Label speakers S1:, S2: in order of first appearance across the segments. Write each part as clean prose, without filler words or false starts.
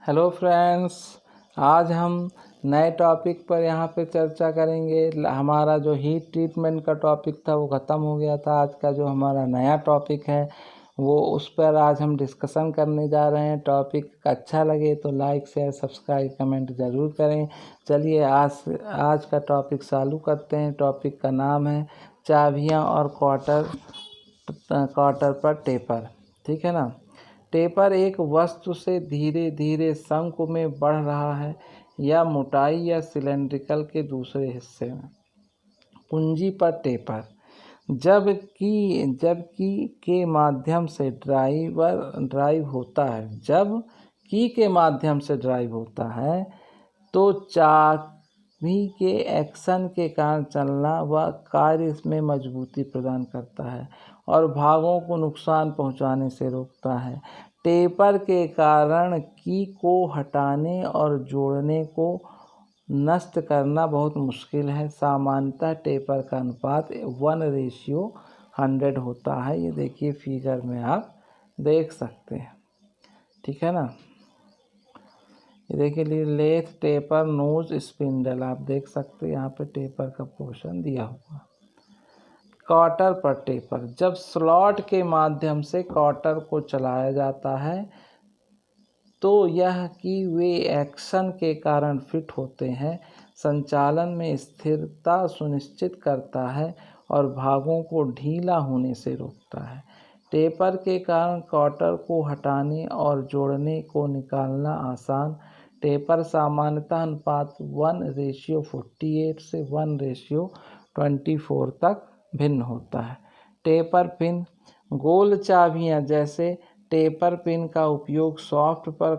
S1: Hello friends, आज हम नए टॉपिक पर यहाँ पे चर्चा करेंगे। हमारा जो हीट ट्रीटमेंट का टॉपिक था वो ख़त्म हो गया था। आज का जो हमारा नया टॉपिक है वो उस पर आज हम डिस्कशन करने जा रहे हैं। टॉपिक अच्छा लगे तो लाइक शेयर सब्सक्राइब कमेंट ज़रूर करें। चलिए आज का टॉपिक चालू करते हैं। टॉपिक का नाम है चाबियाँ और क्वार्टर पर टेपर। ठीक है ना। टेपर एक वस्तु से धीरे धीरे शंकु में बढ़ रहा है या मोटाई या सिलेंड्रिकल के दूसरे हिस्से में। कुंजी पर टेपर जबकि के माध्यम से ड्राइव होता है तो चाबी के एक्शन के कारण चलना व कार्य इसमें मजबूती प्रदान करता है और भागों को नुकसान पहुंचाने से रोकता है। टेपर के कारण की को हटाने और जोड़ने को नष्ट करना बहुत मुश्किल है। सामान्यतः टेपर का अनुपात 1:100 होता है। ये देखिए फिगर में आप देख सकते हैं। ठीक है ना। ये देखिए लेथ टेपर नोज स्पिंडल आप देख सकते हैं। यहाँ पे टेपर का पोर्शन दिया हुआ। क्वार्टर पर टेपर जब स्लॉट के माध्यम से क्वार्टर को चलाया जाता है तो यह कि वे एक्शन के कारण फिट होते हैं, संचालन में स्थिरता सुनिश्चित करता है और भागों को ढीला होने से रोकता है। टेपर के कारण क्वार्टर को हटाने और जोड़ने को निकालना आसान। टेपर सामान्यतः अनुपात 1:48 से 1:24 तक भिन्न होता है। टेपर पिन गोल चाबियाँ जैसे टेपर पिन का उपयोग सॉफ्ट पर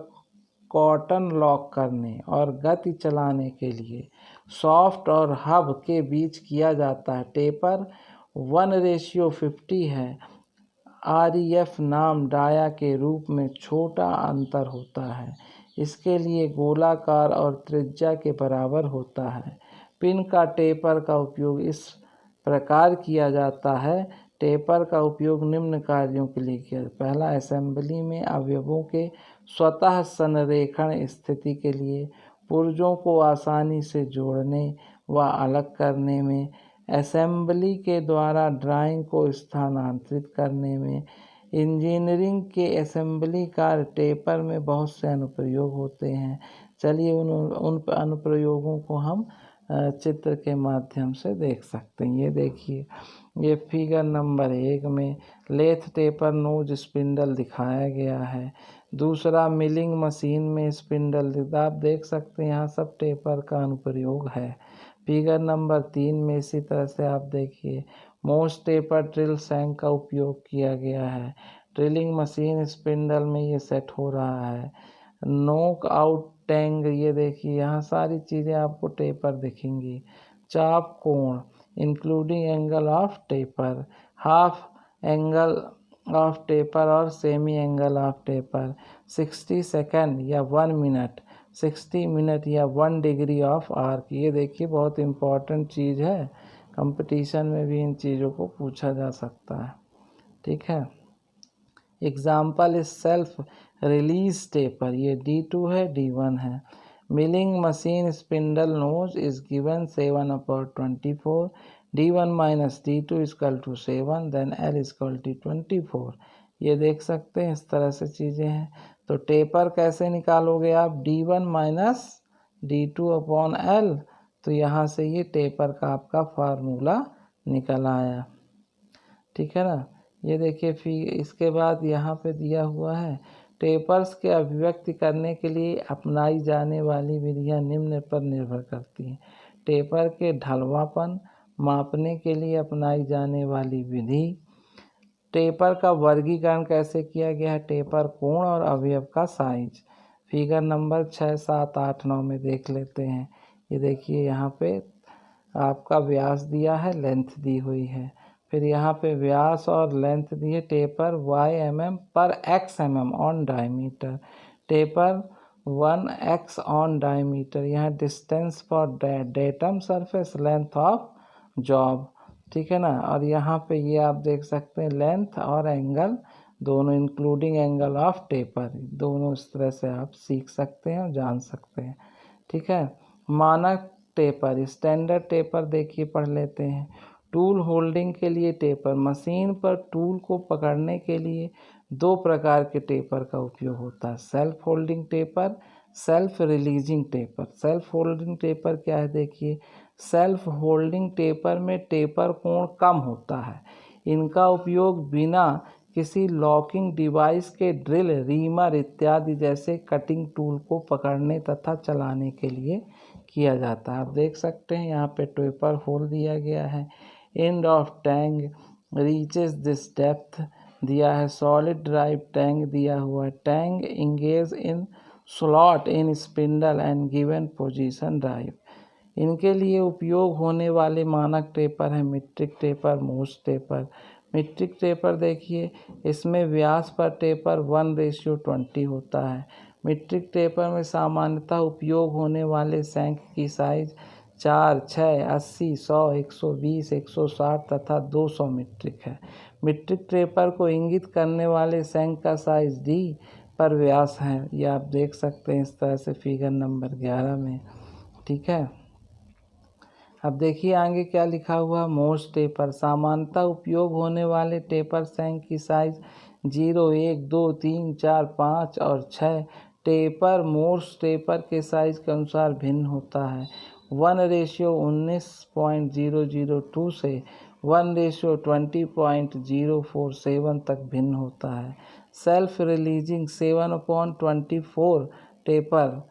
S1: कॉटन लॉक करने और गति चलाने के लिए सॉफ्ट और हब के बीच किया जाता है। टेपर 1:50 है। REF नाम डाया के रूप में छोटा अंतर होता है। इसके लिए गोलाकार और त्रिज्या के बराबर होता है। पिन का टेपर का उपयोग इस प्रकार किया जाता है। टेपर का उपयोग निम्न कार्यों के लिए किया। पहला, असेंबली में अवयवों के स्वतः संरेखण स्थिति के लिए, पुर्जों को आसानी से जोड़ने व अलग करने में, असेंबली के द्वारा ड्राइंग को स्थानांतरित करने में। इंजीनियरिंग के असेंबली कार्य टेपर में बहुत से अनुप्रयोग होते हैं। चलिए उन अनुप्रयोगों को हम चित्र के माध्यम से देख सकते हैं। ये देखिए, ये फिगर नंबर 1 में लेथ टेपर नोज स्पिंडल दिखाया गया है। दूसरा, मिलिंग मशीन में स्पिंडल आप देख सकते हैं। यहाँ सब टेपर का अनुप्रयोग है। फिगर नंबर 3 में इसी तरह से आप देखिए, मोस्ट टेपर ड्रिल शैंक का उपयोग किया गया है। ड्रिलिंग मशीन स्पिंडल में ये सेट हो रहा है। नोक आउट टैंग, ये देखिए यहाँ सारी चीज़ें आपको टेपर दिखेंगी। चाप कोण including angle of taper, half angle of taper और semi angle of taper, 60 second या 1 मिनट, 60 मिनट या 1 डिग्री ऑफ आर्क। ये देखिए बहुत इम्पॉर्टेंट चीज़ है। कंपटीशन में भी इन चीज़ों को पूछा जा सकता है। ठीक है। Example is self release taper, ये D2 है, D1 है। Milling machine spindle nose is given 7/24, D1 - D2 = 7, then L = 24। ये देख सकते हैं, इस तरह से चीज़ें हैं। तो टेपर कैसे निकालोगे आप? D1 - D2/L। तो यहाँ से ये टेपर का आपका फार्मूला निकल आया। ठीक है ना। ये देखिए इसके बाद यहाँ पे दिया हुआ है, टेपर्स के अभिव्यक्ति करने के लिए अपनाई जाने वाली विधियाँ निम्न पर निर्भर करती हैं। टेपर के ढलवापन मापने के लिए अपनाई जाने वाली विधि। टेपर का वर्गीकरण कैसे किया गया है? टेपर कोण और अवयव का साइज। फिगर नंबर 6, 7, 8, 9 में देख लेते हैं। ये देखिए यहाँ पे आपका व्यास दिया है, लेंथ दी हुई है। फिर यहाँ पे व्यास और लेंथ दी है। टेपर mm पर x mm on diameter, taper 1x on diameter. यहाँ distance for datum surface, length of job. ठीक है ना। और यहाँ पे ये आप देख सकते हैं लेंथ और एंगल दोनों इंक्लूडिंग एंगल ऑफ टेपर, दोनों इस तरह से आप सीख सकते हैं और जान सकते हैं। ठीक है। मानक टेपर, स्टैंडर्ड टेपर देखिए पढ़ लेते हैं। टूल होल्डिंग के लिए टेपर, मशीन पर टूल को पकड़ने के लिए दो प्रकार के टेपर का उपयोग होता है, self holding taper, self releasing taper. Self holding taper क्या है देखिए, सेल्फ होल्डिंग टेपर में टेपर कोण कम होता है। इनका उपयोग बिना किसी लॉकिंग डिवाइस के ड्रिल, रीमर इत्यादि जैसे कटिंग टूल को पकड़ने तथा चलाने के लिए किया जाता है। आप देख सकते हैं यहाँ पे टेपर होल दिया गया है, end of Tang reaches this depth दिया है, सॉलिड ड्राइव टैंग दिया हुआ है, Tang engage in slot in spindle and given position drive. इनके लिए उपयोग होने वाले मानक टेपर हैं मीट्रिक टेपर, मूस टेपर। मीट्रिक टेपर देखिए, इसमें व्यास पर टेपर 1:20 होता है। मीट्रिक टेपर में सामान्यतः उपयोग होने वाले शंख की साइज 4, 6, 80, 100, 120, 160 तथा 200 मीट्रिक है। मीट्रिक टेपर को इंगित करने वाले शंख का साइज डी पर व्यास है, ये आप देख सकते हैं इस तरह से फिगर नंबर 11 में। ठीक है। अब देखिए आगे क्या लिखा हुआ, मोर्स टेपर, सामान्यतः उपयोग होने वाले टेपर शंख की साइज 0, 1, 2, 3, 4, 5 और 6 टेपर मोर्स टेपर के साइज के अनुसार भिन्न होता है। 1:19.002 से 1:20.047 तक भिन्न होता है। Self releasing 7/24 taper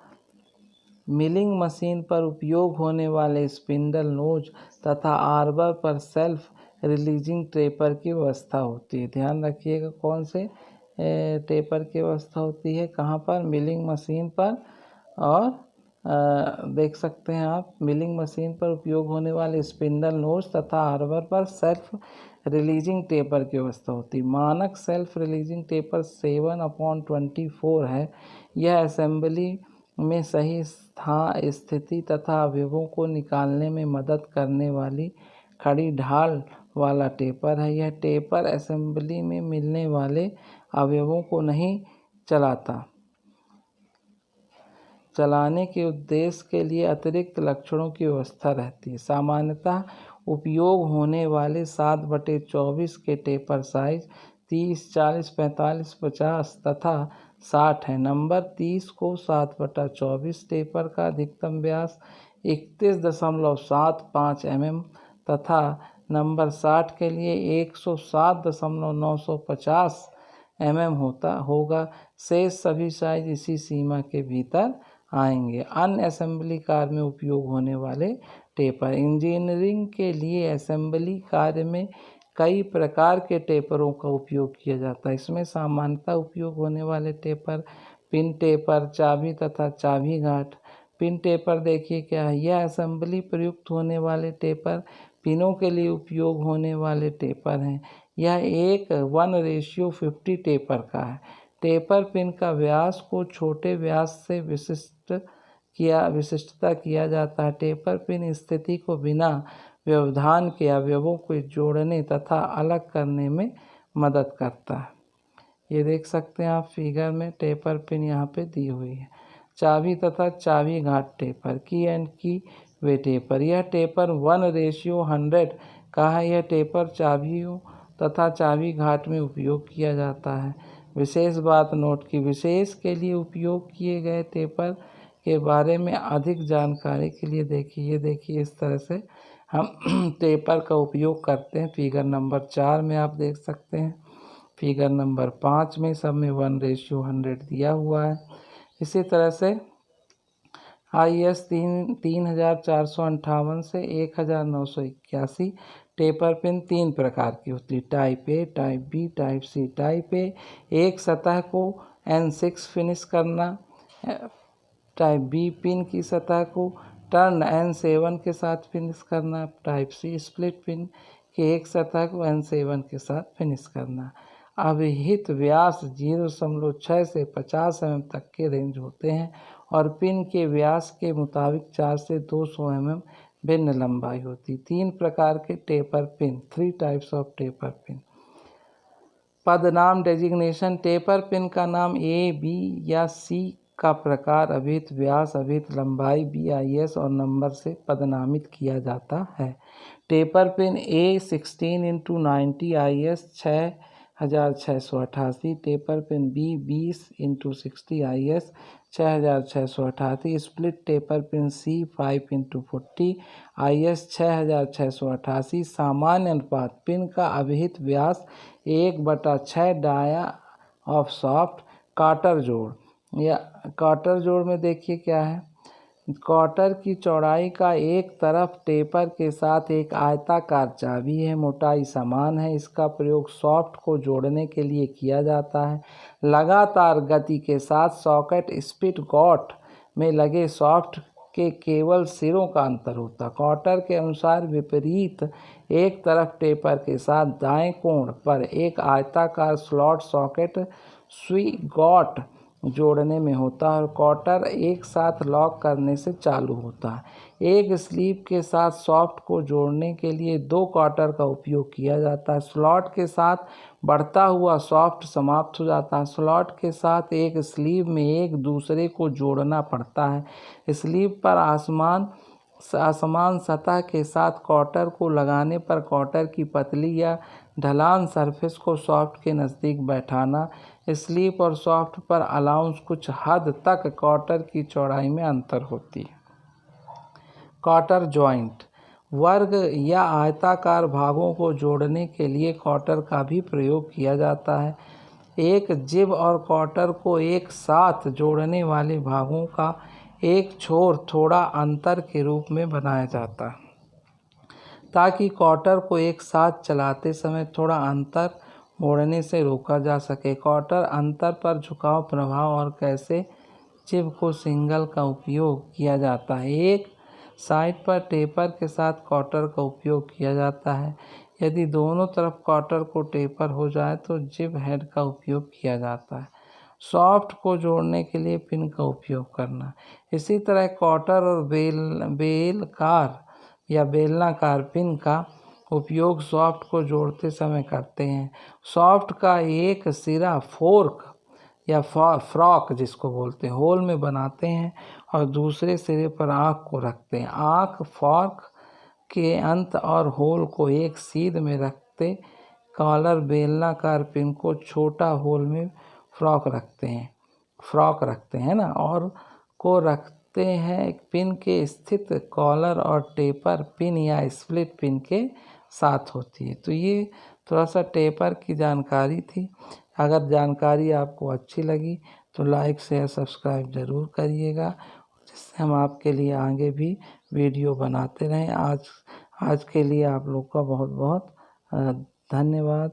S1: milling machine पर उपयोग होने वाले स्पिंडल नोज तथा आर्बर पर सेल्फ रिलीजिंग टेपर की व्यवस्था होती है। ध्यान रखिएगा कौन से टेपर की व्यवस्था होती है, कहाँ पर, मिलिंग मशीन पर, और देख सकते हैं आप मिलिंग मशीन पर उपयोग होने वाले स्पिंडल नोज तथा आर्बर पर सेल्फ रिलीजिंग टेपर की व्यवस्था होती है। मानक सेल्फ रिलीजिंग टेपर 7/24 है। यह असेंबली में सही स्थिति तथा अवयवों को निकालने में मदद करने वाली खड़ी ढाल वाला टेपर है। यह टेपर असेंबली में मिलने वाले अवयवों को नहीं चलाता। चलाने के उद्देश्य के लिए अतिरिक्त लक्षणों की व्यवस्था रहती है। सामान्यतः उपयोग होने वाले 7/24 के टेपर साइज 30, 40, 45, 50 तथा 60 है। नंबर 30 को 7/24 टेपर का अधिकतम व्यास 31.75 mm तथा नंबर 60 के लिए 107.950 mm होगा। शेष सभी साइज इसी सीमा के भीतर आएंगे। अन्य असेंबली कार्य में उपयोग होने वाले टेपर, इंजीनियरिंग के लिए असेंबली कार्य में कई प्रकार के टेपरों का उपयोग किया जाता है। इसमें सामान्यतः उपयोग होने वाले टेपर पिन टेपर, चाबी तथा चाबी घाट। पिन टेपर देखिए क्या है, यह असेंबली प्रयुक्त होने वाले टेपर पिनों के लिए उपयोग होने वाले टेपर हैं। यह एक 1:50 टेपर का है। टेपर पिन का व्यास को छोटे व्यास से विशिष्टता किया जाता है। टेपर पिन स्थिति को बिना व्यवधान के अवयवों को जोड़ने तथा अलग करने में मदद करता है। ये देख सकते हैं आप फिगर में टेपर पिन यहाँ पे दी हुई है। चाबी तथा चाबी घाट टेपर, की एंड की वे टेपर, यह टेपर 1:100 का है। यह टेपर चाबियों तथा चाबी घाट में उपयोग किया जाता है। विशेष बात नोट की, विशेष के लिए उपयोग किए गए टेपर के बारे में अधिक जानकारी के लिए देखिए इस तरह से हम टेपर का उपयोग करते हैं। फिगर नंबर 4 में आप देख सकते हैं, फिगर नंबर 5 में सब में 1:100 दिया हुआ है। इसी तरह से IS 3458 से 1981 टेपर पिन 3 प्रकार की होती है, type A, type B, type C. Type A एक सतह को N6 फिनिश करना, टाइप बी पिन की सतह को टर्न N7 के साथ फिनिश करना, टाइप सी स्प्लिट पिन के एक सतह को N7 के साथ फिनिश करना। अभिहित व्यास 0.6 से 50 mm तक के रेंज होते हैं और पिन के व्यास के मुताबिक 4 से 200 mm भिन्न लंबाई होती। 3 प्रकार के taper pin, 3 types of taper pin. पदनाम डेजिग्नेशन, टेपर पिन का नाम ए, बी या सी का प्रकार, अभिहित व्यास, अभिहित लंबाई, BIS और नंबर से पदनामित किया जाता है। Taper pin A 16x90 IS 6688, taper pin B 20x60 IS 6688, split taper pin C 5x40 IS 6688। सामान्य अनुपात, पिन का अभिहित व्यास 1/6 डाया ऑफ सॉफ्ट। काटर जोड़ या काटर जोड़ में देखिए क्या है, काटर की चौड़ाई का एक तरफ टेपर के साथ एक आयताकार चाबी है, मोटाई समान है। इसका प्रयोग सॉफ्ट को जोड़ने के लिए किया जाता है। लगातार गति के साथ सॉकेट स्पिट गॉट में लगे सॉफ्ट के केवल सिरों का अंतर होता है। काटर के अनुसार विपरीत, एक तरफ टेपर के साथ दाएं कोण पर एक आयताकार स्लॉट सॉकेट सुई गॉट जोड़ने में होता है और काटर एक साथ लॉक करने से चालू होता है। एक स्लीव के साथ सॉफ्ट को जोड़ने के लिए 2 काटर का उपयोग किया जाता है। स्लॉट के साथ बढ़ता हुआ सॉफ्ट समाप्त हो जाता है। स्लॉट के साथ एक स्लीव में एक दूसरे को जोड़ना पड़ता है। स्लीव पर असमान सतह के साथ काटर को लगाने पर काटर की पतली या ढलान सरफेस को सॉफ्ट के नज़दीक बैठाना। स्लीव और सॉफ्ट पर अलाउंस कुछ हद तक काटर की चौड़ाई में अंतर होती है। काटर जॉइंट, वर्ग या आयताकार भागों को जोड़ने के लिए काटर का भी प्रयोग किया जाता है। एक जिब और काटर को एक साथ जोड़ने वाले भागों का एक छोर थोड़ा अंतर के रूप में बनाया जाता है ताकि काटर को एक साथ चलाते समय थोड़ा अंतर मोड़ने से रोका जा सके। काटर अंतर पर झुकाव प्रभाव और कैसे जिब को सिंगल का उपयोग किया जाता है। एक साइड पर टेपर के साथ काटर का उपयोग किया जाता है। यदि दोनों तरफ काटर को टेपर हो जाए तो जिब हेड का उपयोग किया जाता है। सॉफ्ट को जोड़ने के लिए पिन का उपयोग करना। इसी तरह काटर और बेलकार या बेलनाकार पिन का उपयोग सॉफ्ट को जोड़ते समय करते हैं। सॉफ्ट का एक सिरा फोर्क या फ्रॉक जिसको बोलते हैं होल में बनाते हैं और दूसरे सिरे पर आँख को रखते हैं। आँख फॉर्क के अंत और होल को एक सीध में रखते कॉलर बेलनाकार पिन को छोटा होल में फ्रॉक रखते हैं ना और को रखते हैं पिन के स्थित कॉलर और टेपर पिन या स्प्लिट पिन के साथ होती है। तो ये थोड़ा सा टेपर की जानकारी थी। अगर जानकारी आपको अच्छी लगी तो लाइक शेयर सब्सक्राइब ज़रूर करिएगा, जिससे हम आपके लिए आगे भी वीडियो बनाते रहें। आज के लिए आप लोग का बहुत बहुत धन्यवाद।